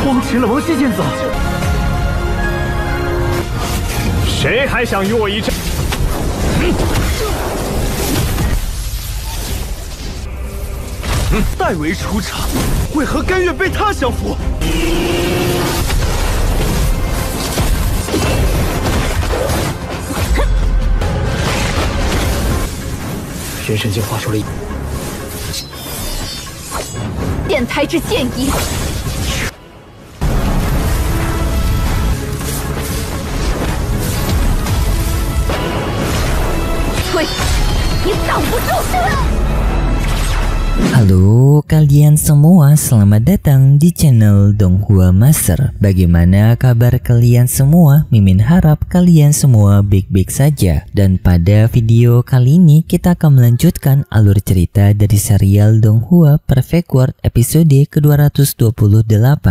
光持了王息剑子，谁还想与我一战？代为出场，为何甘愿被他降服？人参精化出了电台之剑意。吹，你挡不住！ Halo kalian semua, selamat datang di channel Donghua Master. Bagaimana kabar kalian semua? Mimin harap kalian semua baik-baik saja. Dan pada video kali ini kita akan melanjutkan alur cerita dari serial Donghua Perfect World episode ke-228.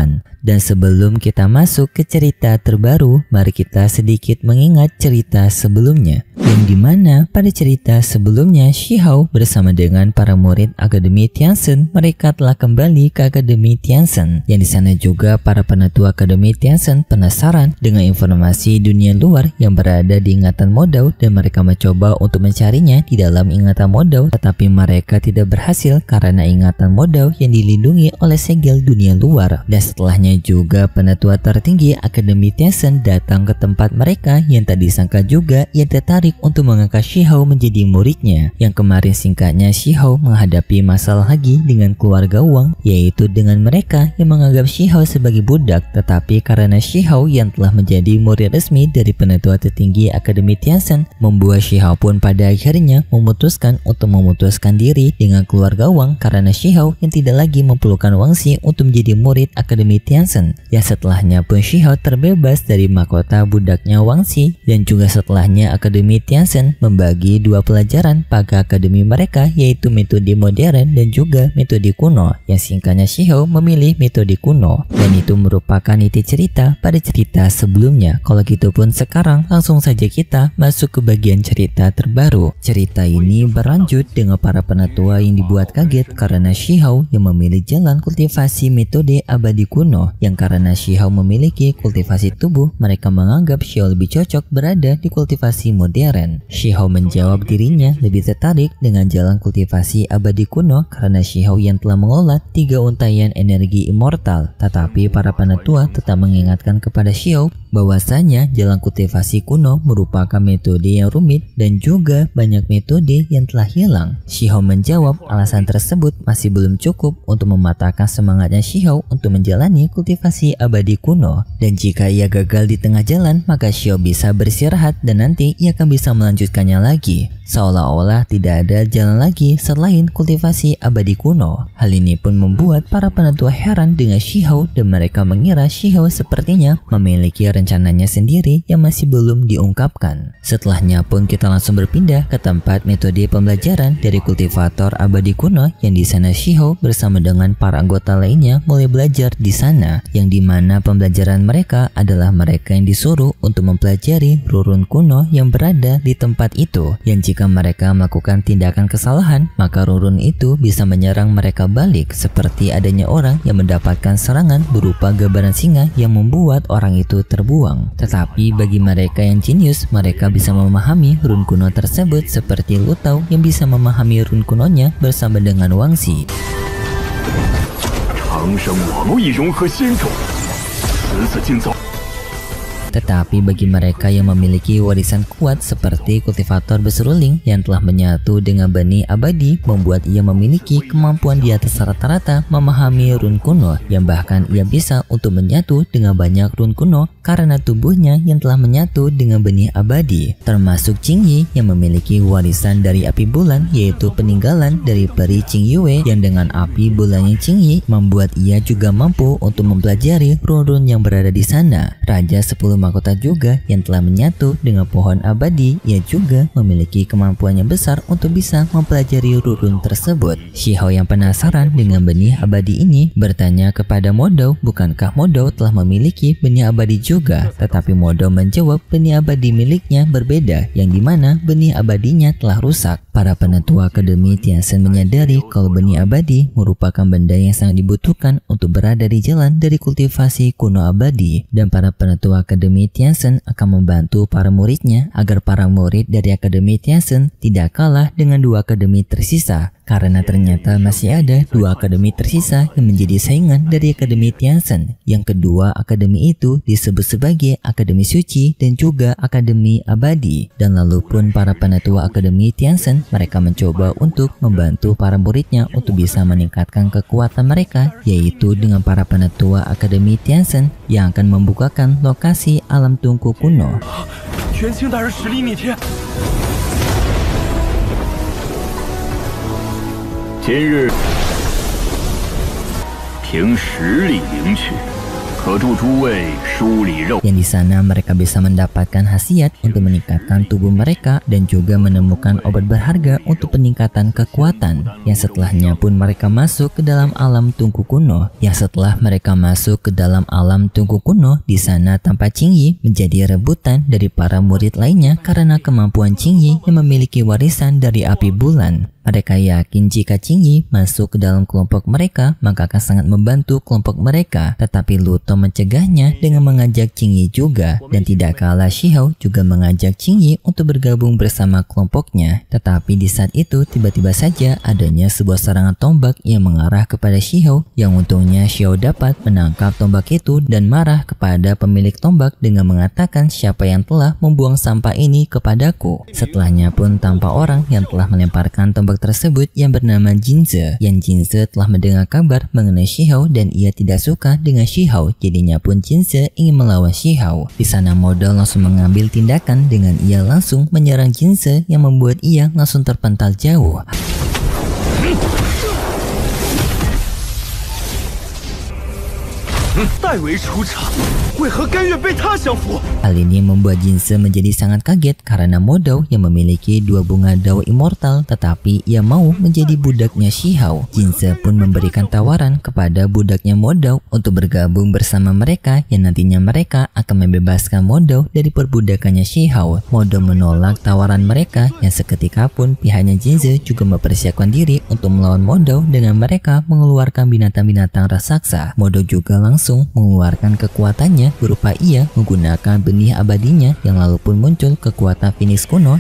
Dan sebelum kita masuk ke cerita terbaru, mari kita sedikit mengingat cerita sebelumnya. Yang dimana pada cerita sebelumnya Shihao bersama dengan para murid Akademi Tianzhen mereka telah kembali ke Akademi Tianzhen. Yang di sana juga para penetua Akademi Tianzhen penasaran dengan informasi dunia luar yang berada di ingatan Modao dan mereka mencoba untuk mencarinya di dalam ingatan Modao, tetapi mereka tidak berhasil karena ingatan Modao yang dilindungi oleh segel dunia luar. Dan setelahnya juga penetua tertinggi Akademi Tianzhen datang ke tempat mereka yang tak disangka juga ia tertarik untuk mengangkat Shihao menjadi muridnya. Yang kemarin singkatnya Shihao menghadapi masalah lagi dengan keluarga Wang, yaitu dengan mereka yang menganggap Shihao sebagai budak. Tetapi karena Shihao yang telah menjadi murid resmi dari penetua tertinggi Akademi Tianzhen, membuat Shihao pun pada akhirnya memutuskan untuk memutuskan diri dengan keluarga Wang karena Shihao yang tidak lagi memerlukan Wangxi untuk menjadi murid Akademi Tianzhen. Yang setelahnya pun Shihao terbebas dari mahkota budaknya Wangxi, dan juga setelahnya Akademi Tianzhen membagi dua pelajaran pada akademi mereka, yaitu metode modern dan juga metode kuno, yang singkatnya Shihao memilih metode kuno. Dan itu merupakan inti cerita pada cerita sebelumnya. Kalau gitu pun sekarang langsung saja kita masuk ke bagian cerita terbaru. Cerita ini berlanjut dengan para penetua yang dibuat kaget karena Shihao yang memilih jalan kultivasi metode abadi kuno. Yang karena Shihao memiliki kultivasi tubuh, mereka menganggap Shihao lebih cocok berada di kultivasi modern. Shihao menjawab dirinya lebih tertarik dengan jalan kultivasi abadi kuno karena Shihao yang telah mengolah 3 untaian energi immortal. Tetapi para penetua tetap mengingatkan kepada Shihao bahwasanya jalan kultivasi kuno merupakan metode yang rumit dan juga banyak metode yang telah hilang. Shihao menjawab alasan tersebut masih belum cukup untuk mematahkan semangatnya Shihao untuk menjalani kultivasi abadi kuno, dan jika ia gagal di tengah jalan maka Shihao bisa beristirahat dan nanti ia akan bisa melanjutkannya lagi. Seolah-olah tidak ada jalan lagi selain kultivasi abadi kuno. Hal ini pun membuat para penetua heran dengan Shihao dan mereka mengira Shihao sepertinya memiliki rencananya sendiri yang masih belum diungkapkan. Setelahnya pun kita langsung berpindah ke tempat metode pembelajaran dari kultivator abadi kuno, yang di sana Shihao bersama dengan para anggota lainnya mulai belajar di sana, yang dimana pembelajaran mereka adalah mereka yang disuruh untuk mempelajari rurun kuno yang berada di tempat itu, yang jika mereka melakukan tindakan kesalahan maka rurun itu bisa menyerang mereka balik, seperti adanya orang yang mendapatkan serangan berupa gambaran singa yang membuat orang itu terbuang. Tetapi bagi mereka yang jenius, mereka bisa memahami run kuno tersebut seperti Lutao yang bisa memahami run kunonya bersama dengan Wangxi. Tetapi bagi mereka yang memiliki warisan kuat seperti kultivator beseruling yang telah menyatu dengan benih abadi, membuat ia memiliki kemampuan di atas rata-rata memahami run kuno, yang bahkan ia bisa untuk menyatu dengan banyak run kuno karena tubuhnya yang telah menyatu dengan benih abadi. Termasuk Qingyi yang memiliki warisan dari api bulan, yaitu peninggalan dari peri Qingyue, yang dengan api bulannya Qingyi membuat ia juga mampu untuk mempelajari run-run yang berada di sana. Raja 10 mahkota juga yang telah menyatu dengan pohon abadi. Ia juga memiliki kemampuan yang besar untuk bisa mempelajari rurun tersebut. Shihao yang penasaran dengan benih abadi ini bertanya kepada Modou, bukankah Modou telah memiliki benih abadi juga? Tetapi Modou menjawab benih abadi miliknya berbeda, yang dimana benih abadinya telah rusak. Para penetua Akademi Tianzhen menyadari kalau benih abadi merupakan benda yang sangat dibutuhkan untuk berada di jalan dari kultivasi kuno abadi, dan para penetua Akademi Tianzhen akan membantu para muridnya agar para murid dari Akademi Tianzhen tidak kalah dengan dua akademi tersisa, karena ternyata masih ada dua akademi tersisa yang menjadi saingan dari Akademi Tianzhen. Yang kedua akademi itu disebut sebagai Akademi Suci dan juga Akademi Abadi. Dan lalu pun para penetua Akademi Tianzhen mereka mencoba untuk membantu para muridnya untuk bisa meningkatkan kekuatan mereka, yaitu dengan para penetua Akademi Tianzhen yang akan membukakan lokasi alam tungku kuno. 元清大人实力逆天， 今日凭实力领取，可助诸位梳理肉。 Yang di sana mereka bisa mendapatkan khasiat untuk meningkatkan tubuh mereka dan juga menemukan obat berharga untuk peningkatan kekuatan. Yang setelahnya pun mereka masuk ke dalam alam tungku kuno. Di sana tanpa Qingyi menjadi rebutan dari para murid lainnya karena kemampuan Qingyi yang memiliki warisan dari api bulan. Mereka yakin jika Qingyi masuk ke dalam kelompok mereka maka akan sangat membantu kelompok mereka. Tetapi Lu Tong mencegahnya dengan mengajak Qingyi juga, dan tidak kalah Shihao juga mengajak Qingyi untuk bergabung bersama kelompoknya. Tetapi di saat itu tiba-tiba saja adanya sebuah serangan tombak yang mengarah kepada Shihao, yang untungnya Shihao dapat menangkap tombak itu dan marah kepada pemilik tombak dengan mengatakan siapa yang telah membuang sampah ini kepadaku. Setelahnya pun tampak orang yang telah melemparkan tombak tersebut yang bernama Jinze. Yang Jinze telah mendengar kabar mengenai Shihao dan ia tidak suka dengan Shihao, jadinya pun Jinze ingin melawan Shihao. Di sana Modou langsung mengambil tindakan dengan ia langsung menyerang Jinze yang membuat ia langsung terpental jauh. 代为出场，为何甘愿被他降服？ Hal ini membuat Jinze menjadi sangat kaget karena Modou yang memiliki dua bunga dao immortal, tetapi ia mau menjadi budaknya Shihao. Jinze pun memberikan tawaran kepada budaknya Modou untuk bergabung bersama mereka, yang nantinya mereka akan membebaskan Modou dari perbudakannya Shihao. Modou menolak tawaran mereka, yang seketika pun pihaknya Jinze juga mempersiapkan diri untuk melawan Modou dengan mereka mengeluarkan binatang-binatang raksasa. Modou juga langsung mengeluarkan kekuatannya berupa ia menggunakan benih abadinya, yang lalu pun muncul kekuatan Phoenix kuno.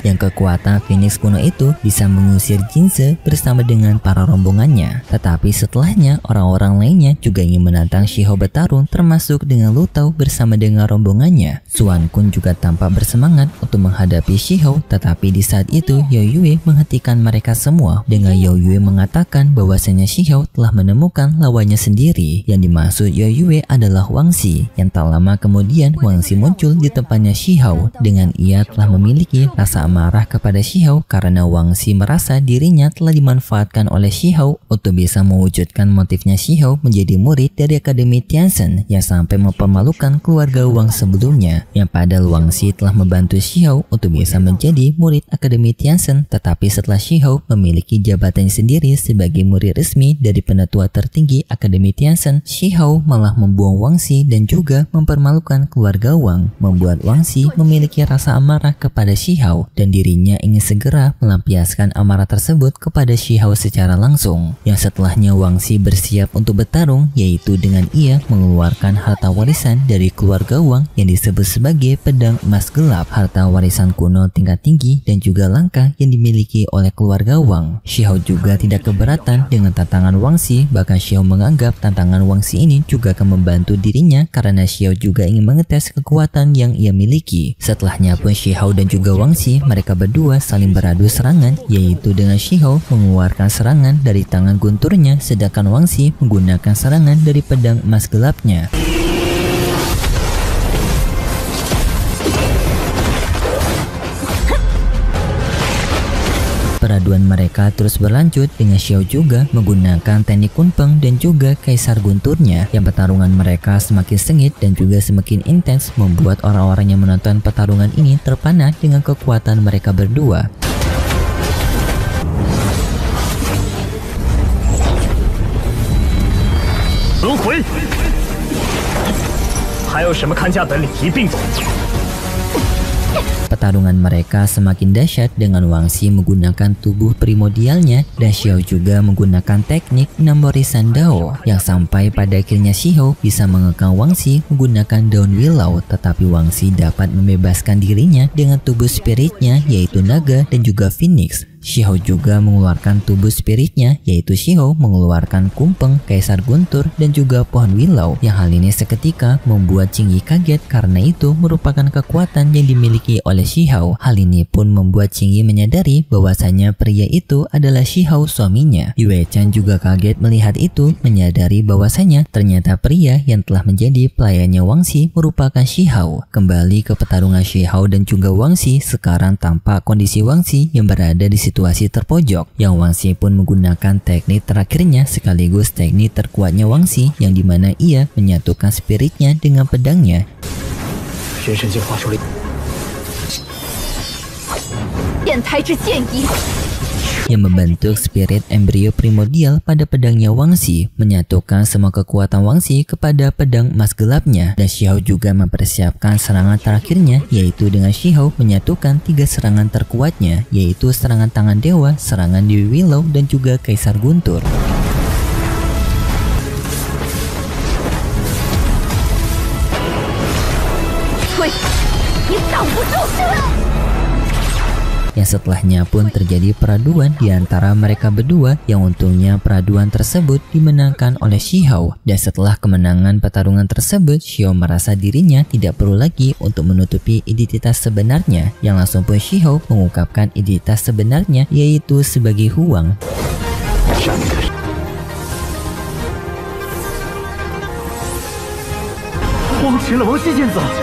Yang kekuatan Phoenix kuno itu bisa mengusir Jinze bersama dengan para rombongannya. Tetapi setelahnya orang-orang lainnya juga ingin menantang Shihao bertarung, termasuk dengan Lu Tao bersama dengan rombongannya. Suan Kun juga tampak bersemangat untuk menghadapi Shihao, tetapi di saat itu Yao Yue menghentikan mereka semua dengan Yao Yue mengatakan bahwasanya Shihao telah menemukan lawannya sendiri. Yang dimaksud Yao Yue adalah Wang Xi. Yang tak lama kemudian Wang Xi muncul di tempatnya Shihao dengan ia telah memiliki rasa marah kepada Shihao karena Wang Xi merasa dirinya telah dimanfaatkan oleh Shihao untuk bisa mewujudkan motifnya Shihao menjadi murid dari Akademi Tianzhen yang sampai mempermalukan keluarga Wang sebelumnya. Yang padahal Wang Xi telah membantu Shihao untuk bisa menjadi murid Akademi Tianzhen, tetapi setelah Shihao memiliki jabatannya sendiri sebagai murid resmi dari penetua tertinggi Akademi Tianzhen, Shihao malah membuang Wang Xi dan juga mempermalukan keluarga Wang, membuat Wang Xi memiliki rasa amarah kepada Shihao dan dirinya ingin segera melampiaskan amarah tersebut kepada Shihao secara langsung. Yang setelahnya Wang Xi bersiap untuk bertarung, yaitu dengan ia mengeluarkan harta warisan dari keluarga Wang yang disebut sebagai pedang emas gelap, harta warisan kuno tingkat tinggi dan juga langka yang dimiliki oleh keluarga Wang. Shihao juga tidak keberatan dengan tantangan Wang Xi, bahkan Shihao menganggap tantangan Wang Xi ini juga akan membantu dirinya karena Shihao juga ingin mengetes kekuatan yang ia miliki. Setelahnya pun Shihao dan juga Wang Xi mereka berdua saling beradu serangan, yaitu dengan Shihao mengeluarkan serangan dari tangan gunturnya sedangkan Wang Xi menggunakan serangan dari pedang emas gelapnya. mereka terus berlanjut dengan Xiao juga menggunakan teknik kunpeng dan juga kaisar gunturnya, yang pertarungan mereka semakin sengit dan juga semakin intens, membuat orang-orang yang menonton pertarungan ini terpana dengan kekuatan mereka berdua. 轮回，还有什么看家本领一并走？ Pertarungan mereka semakin dahsyat dengan Wang Xi menggunakan tubuh primordialnya dan Xiao juga menggunakan teknik 6 barisan Dao, yang sampai pada akhirnya Xiao bisa mengekang Wang Xi menggunakan daun willow, tetapi Wang Xi dapat membebaskan dirinya dengan tubuh spiritnya yaitu naga dan juga phoenix. Xiao juga mengeluarkan tubuh spiritnya yaitu Xiao mengeluarkan kumpeng, kaisar guntur dan juga pohon willow, yang hal ini seketika membuat Qingyi kaget karena itu merupakan kekuatan yang dimiliki oleh Xiao. Hal ini pun membuat Qingyi menyadari bahwasanya pria itu adalah Xiao suaminya. Yue Chan juga kaget melihat itu, menyadari bahwasanya ternyata pria yang telah menjadi pelayannya Wang Xi merupakan Xiao. Kembali ke pertarungan Xiao dan juga Wang Xi, sekarang tampak kondisi Wang Xi yang berada di situasi terpojok, yang Wang Xi pun menggunakan teknik terakhirnya sekaligus teknik terkuatnya Wang Xi, yang dimana ia menyatukan spiritnya dengan pedangnya. 人参进化出了 电胎之剑衣， yang membentuk spirit embrio primordial pada pedangnya Wang Xi, menyatukan semua kekuatan Wang Xi kepada pedang emas gelapnya. Dan Xiao juga mempersiapkan serangan terakhirnya, yaitu dengan Xiao menyatukan 3 serangan terkuatnya, yaitu serangan tangan dewa, serangan Dewi Willow dan juga kaisar guntur. 退，你挡不住！ Yang setelahnya pun terjadi peraduan di antara mereka berdua, yang untungnya peraduan tersebut dimenangkan oleh Xiao. Dan setelah kemenangan pertarungan tersebut, Xiao merasa dirinya tidak perlu lagi untuk menutupi identitas sebenarnya, yang langsung pun Xiao mengungkapkan identitas sebenarnya yaitu sebagai Huang.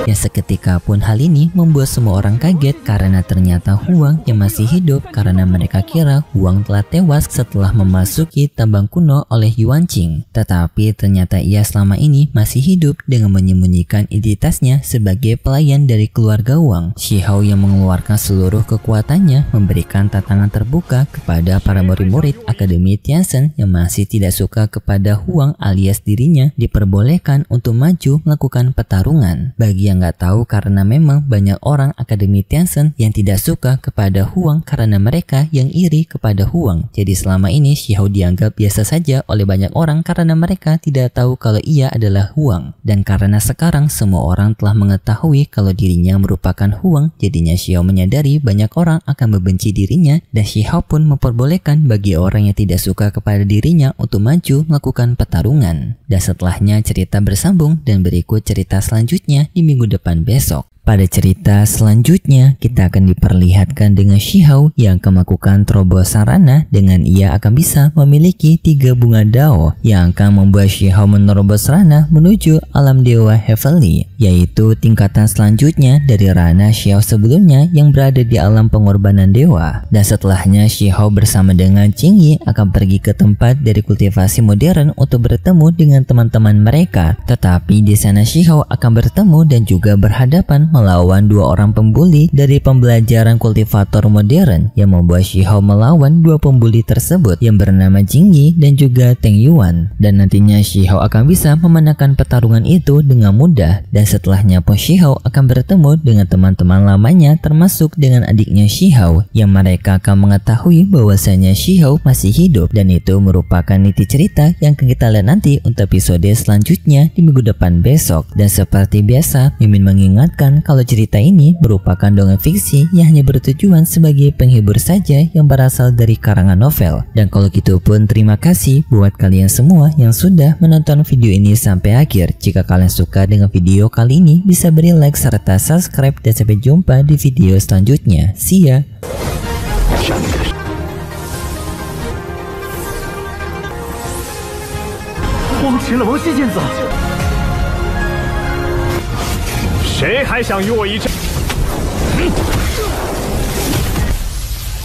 Yang seketika pun hal ini membuat semua orang kaget karena ternyata Huang yang masih hidup, karena mereka kira Huang telah tewas setelah memasuki tambang kuno oleh Yuan Qing. Tetapi ternyata ia selama ini masih hidup dengan menyembunyikan identitasnya sebagai pelayan dari keluarga Wang. Xiao yang mengeluarkan seluruh kekuatannya memberikan tantangan terbuka kepada para murid-murid Akademi Tianzhen yang masih tidak suka kepada Huang alias dirinya diperbolehkan untuk maju melakukan pertarungan. Bagi yang nggak tahu, karena memang banyak orang Akademi Tianzhen yang tidak suka kepada Huang karena mereka yang iri kepada Huang. Jadi selama ini Xiao dianggap biasa saja oleh banyak orang karena mereka tidak tahu kalau ia adalah Huang. Dan karena sekarang semua orang telah mengetahui kalau dirinya merupakan Huang, jadinya Xiao menyadari banyak orang akan membenci dirinya, dan Xiao pun memperbolehkan bagi orang yang tidak suka kepada dirinya untuk maju melakukan pertarungan. Dan setelahnya cerita bersambung dan berikut cerita selanjutnya di minggu depan besok. Pada cerita selanjutnya, kita akan diperlihatkan dengan Xiao yang akan melakukan terobosan ranah dengan ia akan bisa memiliki 3 bunga Dao yang akan membuat Xiao menerobos ranah menuju alam dewa Heavenly, yaitu tingkatan selanjutnya dari ranah Xiao sebelumnya yang berada di alam pengorbanan dewa. Dan setelahnya Xiao bersama dengan Qingyi akan pergi ke tempat dari kultivasi modern untuk bertemu dengan teman-teman mereka. Tetapi di sana Xiao akan bertemu dan juga berhadapan melawan 2 orang pembuli dari pembelajaran kultivator modern, yang membuat Xiao melawan 2 pembuli tersebut yang bernama Qingyi dan juga Teng Yuan. Dan nantinya Xiao akan bisa memenangkan pertarungan itu dengan mudah. Dan setelahnya pun Xiao akan bertemu dengan teman-teman lamanya termasuk dengan adiknya Xiao, yang mereka akan mengetahui bahwasanya Xiao masih hidup. Dan itu merupakan niti cerita yang akan kita lihat nanti untuk episode selanjutnya di minggu depan besok. Dan seperti biasa, Mimin mengingatkan kalau cerita ini merupakan dongeng fiksi yang hanya bertujuan sebagai penghibur saja yang berasal dari karangan novel. Dan kalau gitu pun terima kasih buat kalian semua yang sudah menonton video ini sampai akhir. Jika kalian suka dengan video kali ini, bisa beri like serta subscribe, dan sampai jumpa di video selanjutnya. See ya! 光擒了王熙剑子，谁还想与我一战？